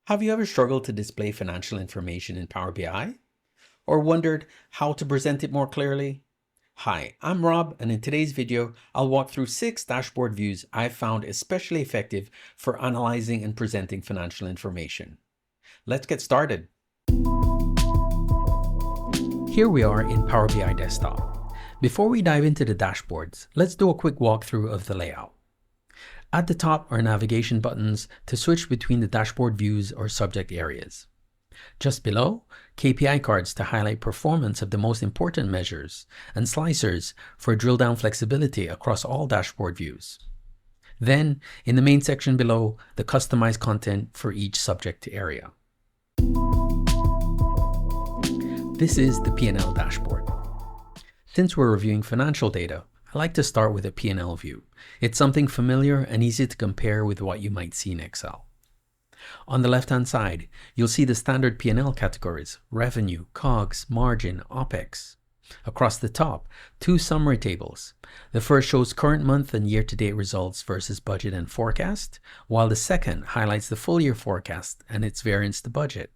Have you ever struggled to display financial information in Power BI? Or wondered how to present it more clearly? Hi, I'm Rob, and in today's video, I'll walk through 6 dashboard views I've found especially effective for analyzing and presenting financial information. Let's get started. Here we are in Power BI Desktop. Before we dive into the dashboards, let's do a quick walkthrough of the layout. At the top are navigation buttons to switch between the dashboard views or subject areas. Just below, KPI cards to highlight performance of the most important measures, and slicers for drill down flexibility across all dashboard views. Then, in the main section below, the customized content for each subject area. This is the P&L dashboard. Since we're reviewing financial data, I like to start with a P&L view. It's something familiar and easy to compare with what you might see in Excel. On the left-hand side, you'll see the standard P&L categories: revenue, COGS, margin, OPEX. Across the top, 2 summary tables. The first shows current month and year-to-date results versus budget and forecast, while the second highlights the full year forecast and its variance to budget.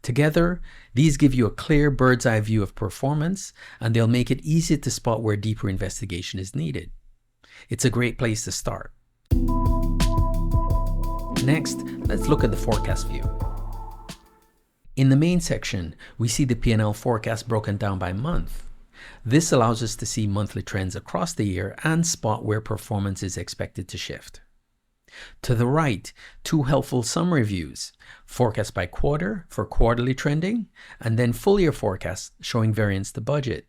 Together, these give you a clear bird's eye view of performance, and they'll make it easy to spot where deeper investigation is needed. It's a great place to start. Next, let's look at the forecast view. In the main section, we see the P&L forecast broken down by month. This allows us to see monthly trends across the year and spot where performance is expected to shift. To the right, 2 helpful summary views: forecast by quarter for quarterly trending, and then full year forecast showing variance to budget.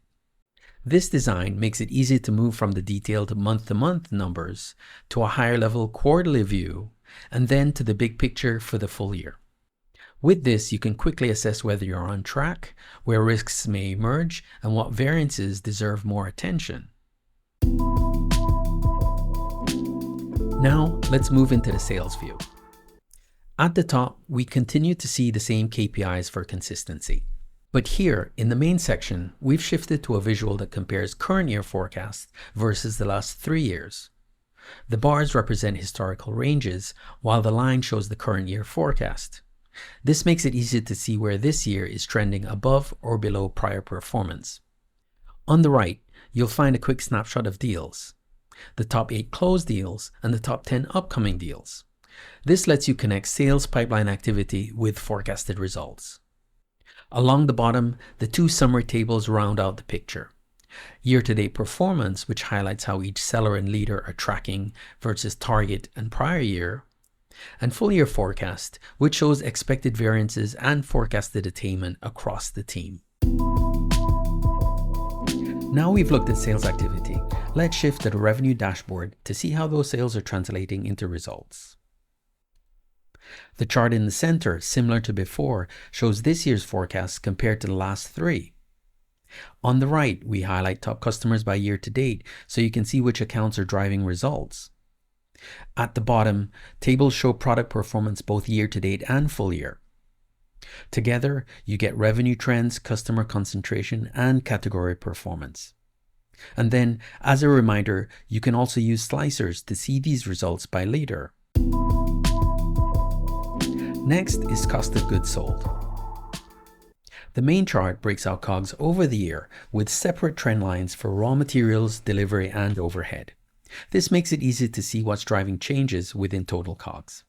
This design makes it easy to move from the detailed month-to-month numbers to a higher level quarterly view, and then to the big picture for the full year. With this, you can quickly assess whether you're on track, where risks may emerge, and what variances deserve more attention. Now, let's move into the sales view. At the top, we continue to see the same KPIs for consistency. But here, in the main section, we've shifted to a visual that compares current year forecasts versus the last 3 years. The bars represent historical ranges, while the line shows the current year forecast. This makes it easy to see where this year is trending above or below prior performance. On the right, you'll find a quick snapshot of deals: the top 8 closed deals and the top 10 upcoming deals. This lets you connect sales pipeline activity with forecasted results. Along the bottom, the 2 summary tables round out the picture: year-to-date performance, which highlights how each seller and leader are tracking versus target and prior year, and full year forecast, which shows expected variances and forecasted attainment across the team. Now we've looked at sales activity, let's shift to the revenue dashboard to see how those sales are translating into results. The chart in the center, similar to before, shows this year's forecast compared to the last 3. On the right, we highlight top customers by year to date so you can see which accounts are driving results. At the bottom, tables show product performance both year to date and full year. Together, you get revenue trends, customer concentration, and category performance. And then, as a reminder, you can also use slicers to see these results by leader. Next is cost of goods sold. The main chart breaks out COGS over the year with separate trend lines for raw materials, delivery, and overhead. This makes it easy to see what's driving changes within total COGS.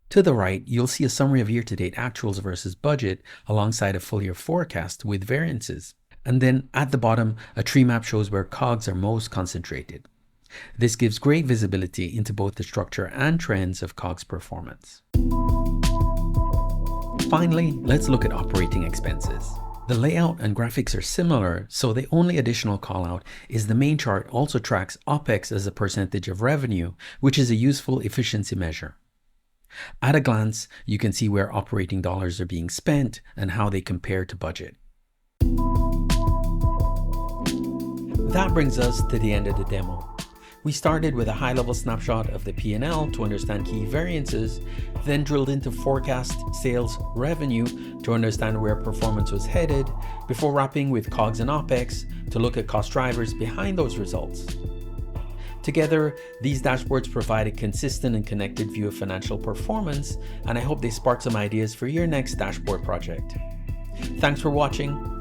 To the right, you'll see a summary of year-to-date actuals versus budget alongside a full year forecast with variances. And then at the bottom, a tree map shows where COGS are most concentrated. This gives great visibility into both the structure and trends of COGS performance. Finally, let's look at operating expenses. The layout and graphics are similar, so the only additional callout is the main chart also tracks OPEX as a percentage of revenue, which is a useful efficiency measure. At a glance, you can see where operating dollars are being spent and how they compare to budget. That brings us to the end of the demo. We started with a high-level snapshot of the P&L to understand key variances, then drilled into forecast, sales, revenue to understand where performance was headed, before wrapping with COGS and OPEX to look at cost drivers behind those results. Together, these dashboards provide a consistent and connected view of financial performance, and I hope they spark some ideas for your next dashboard project. Thanks for watching.